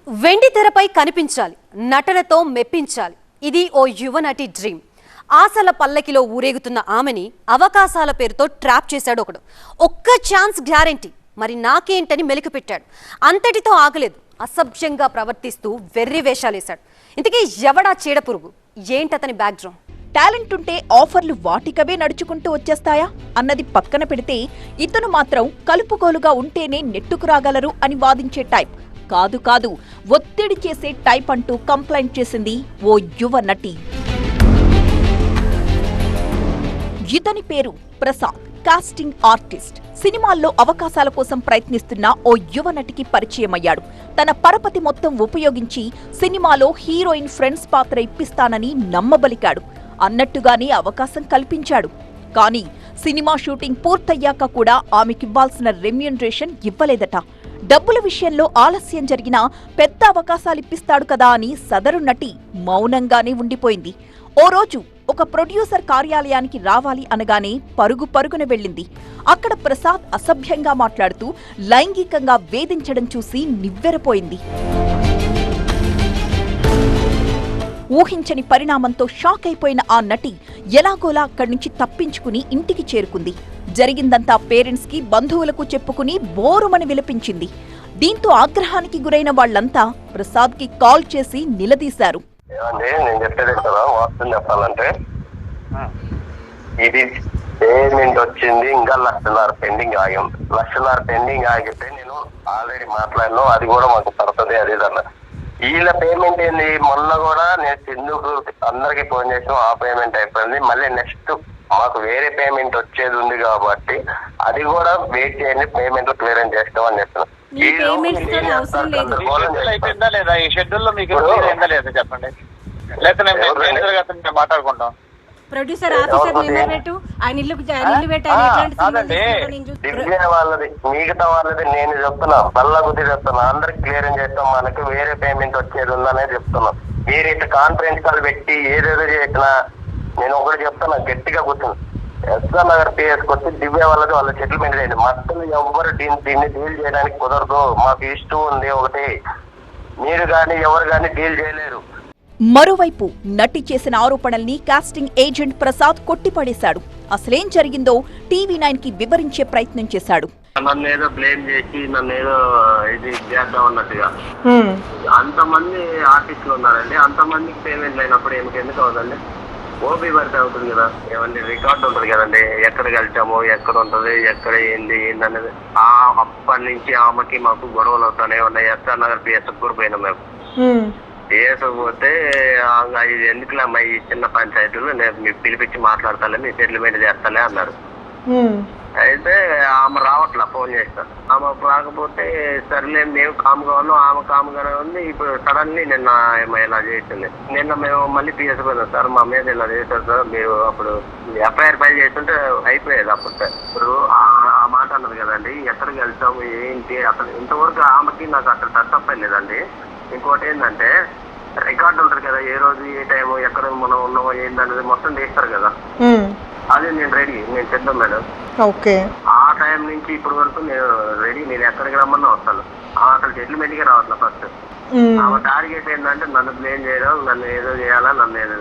వెండి తెరపై కనిపించాలి, నటనతో మెప్పించాలి. ఇది ఓ యువనటి డ్రీమ్. ఆశల పల్లకిలో ఊరేగుతున్న ఆమెని అవకాశాల పేరుతో ట్రాప్ చేశాడు ఒకడు. ఒక్క ఛాన్స్ గ్యారెంటీ, మరి నాకేంటని మెలికి పెట్టాడు. అంతటితో ఆగలేదు, అసభ్యంగా ప్రవర్తిస్తూ వెర్రి వేషాలేశాడు. ఇంతకీ ఎవడా చీడపురుగు, ఏంటతని బ్యాక్గ్రౌండ్? టాలెంట్ ఉంటే ఆఫర్లు వాటికవే నడుచుకుంటూ వచ్చేస్తాయా అన్నది పక్కన పెడితే, ఇతను మాత్రం కలుపుకోలుగా ఉంటేనే నెట్టుకు రాగలరు అని వాదించే టైప్ కాదు కాదు, ఒత్తిడి చేసే టైప్ అంటూ కంప్లైంట్ చేసింది ఓ యువ నటి. ఇతని పేరు ప్రసాద్, కాస్టింగ్ ఆర్టిస్ట్. సినిమాల్లో అవకాశాల కోసం ప్రయత్నిస్తున్న ఓ యువ నటికి పరిచయమయ్యాడు. తన పరపతి మొత్తం ఉపయోగించి సినిమాలో హీరోయిన్ ఫ్రెండ్స్ పాత్ర ఇప్పిస్తానని నమ్మబలికాడు. అన్నట్టుగానే అవకాశం కల్పించాడు. కానీ సినిమా షూటింగ్ పూర్తయ్యాక కూడా ఆమెకివ్వాల్సిన రెమ్యూనరేషన్ ఇవ్వలేదట. డబ్బుల విషయంలో ఆలస్యం జరిగినా పెద్ద అవకాశాలిప్పిస్తాడు కదా అని సదరు నటి మౌనంగానే ఉండిపోయింది. ఓ రోజు ఒక ప్రొడ్యూసర్ కార్యాలయానికి రావాలి అనగానే పరుగు పరుగున వెళ్ళింది. అక్కడ ప్రసాద్ అసభ్యంగా మాట్లాడుతూ లైంగికంగా వేధించడం చూసి నివ్వెరపోయింది. ఊహించని పరిణామంతో షాక్ అయిపోయిన ఆ నటి ఎలాగోలా అక్కడి నుంచి తప్పించుకుని ఇంటికి చేరుకుంది. జరిగిందంతా పేరెంట్స్ కి, బంధువులకు చెప్పుకుని బోరుమని విలపించింది. దీంతో ఆగ్రహానికి గురైన వాళ్లంతా ప్రసాద్ కి కాల్ చేసి నిలదీశారు. నేను చెప్పేది వాస్తవం చెప్పాలంటే, ఇది పేమెంట్ వచ్చింది, ఇంకా 1,00,000 పెండింగ్ ఆగాం. 1,00,000 పెండింగ్ ఆగితే నేను ఆల్రెడీ మాట్లాడినా, అది కూడా మాకు పడుతుంది. అది వీళ్ళ పేమెంట్ ఏంది, మొన్న కూడా నేను సింధుకు అందరికి ఫోన్ చేసాం, ఆ పేమెంట్ అయిపోయింది. మళ్ళీ నెక్స్ట్ మాకు వేరే పేమెంట్ వచ్చేది ఉంది కాబట్టి అది కూడా వెయిట్ చేయండి, పేమెంట్ క్లియరెన్స్ చేస్తాం అని చెప్తున్నాం. అయిపోయిందా లేదా ఈ షెడ్యూల్ లో మీకు చెప్పండి, లేకపోతే మాట్లాడుకుంటాం. ప్రొడ్యూసర్ ఆఫీసర్ నెంబర్ పెట్టు, ఆయన ఇల్లు దివ్య వాళ్ళది, మిగతా వాళ్ళది నేను చెప్తున్నా, బల్ల గుద్ది చెప్తున్నా, అందరికి క్లియరెన్స్ చేస్తాం, మనకి వేరే పేమెంట్ వచ్చేది ఉందనే చెప్తున్నాం. మీరు ఇట్లా కాన్ఫరెన్స్ కాల్ పెట్టి ఏదేదో చేసినా నేను ఒకటి చెప్తున్నా, గట్టిగా కూర్చున్నా, ఎస్ఆర్ నగర్ పిఎస్కి వచ్చి దివ్య వాళ్ళది వాళ్ళ సెటిల్మెంట్ చేయండి. మొత్తం ఎవ్వరు దీన్ని డీల్ చేయడానికి కుదరదు, మాకు ఇష్టం ఉంది ఒకటి, మీరు కానీ ఎవరు కానీ డీల్ చేయలేరు. మరోవైపు నటి చేసిన ఆరోపణల్ని కాస్టింగ్ ఏజెంట్ ప్రసాద్ కొట్టిపడేశాడు. అసలేం జరిగిందో టీవీ9 కి వివరించే ప్రయత్నం చేశాడు. నన్ను ఏదో బ్లేమ్ చేసి నన్ను ఏదో ఇది చేద్దాం అన్నట్టుగా అంతమంది ఆర్టిస్టులు ఉన్నారండి. అంతమందికి పేమెంట్ అయినప్పుడు ఎందుకు అవుతుంది? ఓపీ పడితే అవుతుంది కదా, ఏమన్నా రికార్డు ఉంటుంది కదండి, ఎక్కడ కలిసాము, ఎక్కడ ఉంటుంది, ఎక్కడ ఏంది అనేది. అప్పటి నుంచి ఆమెకి మాకు గొడవలు అవుతానే ఉన్నాయి. ఎస్ఆర్ నగర్ పిఎస్కి కూడా పోయినాం మేము. వేసకపోతే ఇది ఎందుకులే అమ్మా, ఈ చిన్న పంచాయతీలో నేను మీకు పిలిపించి మాట్లాడతాలే, మీ సెటిల్మెంట్ చేస్తాలే అన్నారు. అయితే ఆమె రావట్లా, ఫోన్ చేస్తాను. ఆమె రాకపోతే సరేలే మేము కామ్గా ఉన్నాం, ఆమె కామ్గానే ఉంది. ఇప్పుడు సడన్లీ నిన్న ఇలా చేసింది. నిన్న మేము మళ్ళీ తీసుకున్నాం, సార్ మా మీద ఇలా చేశారు సార్, మీరు అప్పుడు ఎఫ్ఐఆర్ ఫైల్ చేస్తుంటే అయిపోయేది. అప్పుడు ఇప్పుడు ఆ మాట అన్నది కదండి, ఎక్కడికి వెళ్తాము ఏంటి అసలు ఇంతవరకు ఆమెకి నాకు అక్కడ టచ్ లేదండి. ఇంకోటి ఏంటంటే రికార్డు ఉంటుంది కదా, ఏ రోజు ఏ టైము ఎక్కడ మనం ఉన్నామో ఏంటనేది మొత్తం తీస్తారు కదా, అది నేను రెడీ, నేను చేద్దాం మేడం. ఓకే, ఆ టైం నుంచి ఇప్పటి వరకు నేను రెడీ, నేను ఎక్కడికి రమ్మన్నా వస్తాను. అసలు సెటిల్మెంట్ గా రావట్లేదు. ఫస్ట్ ఆమె టార్గెట్ ఏంటంటే నన్ను బ్లేమ్ చేయడం, నన్ను ఏదో చేయాలా, నన్ను ఏదో.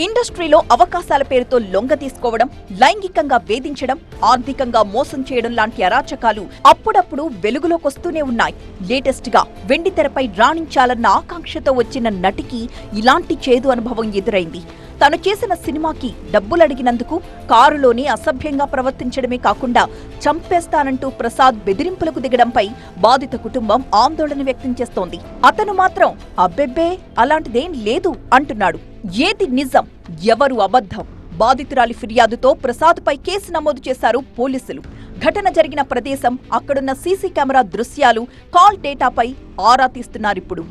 ఇండస్ట్రీలో అవకాశాల పేరుతో లొంగ తీసుకోవడం, లైంగికంగా వేధించడం, ఆర్థికంగా మోసం చేయడం లాంటి అరాచకాలు అప్పుడప్పుడు వెలుగులోకొస్తూనే ఉన్నాయి. లేటెస్ట్ గా వెండి తెరపై రాణించాలన్న ఆకాంక్షతో వచ్చిన నటికి ఇలాంటి చేదు అనుభవం ఎదురైంది. తను చేసిన సినిమాకి డబ్బులడిగినందుకు కారులోనే అసభ్యంగా ప్రవర్తించడమే కాకుండా చంపేస్తానంటూ ప్రసాద్ బెదిరింపులకు దిగడంపై బాధిత కుటుంబం ఆందోళన వ్యక్తం చేస్తోంది. అతను మాత్రం అబ్బెబ్బే అలాంటిదేం లేదు అంటున్నాడు. ఏది నిజం, ఎవరు అబద్ధం? బాధితురాలి ఫిర్యాదుతో ప్రసాద్పై కేసు నమోదు చేశారు పోలీసులు. ఘటన జరిగిన ప్రదేశం, అక్కడున్న సీసీ కెమెరా దృశ్యాలు, కాల్ డేటాపై ఆరా తీస్తున్నారిప్పుడు.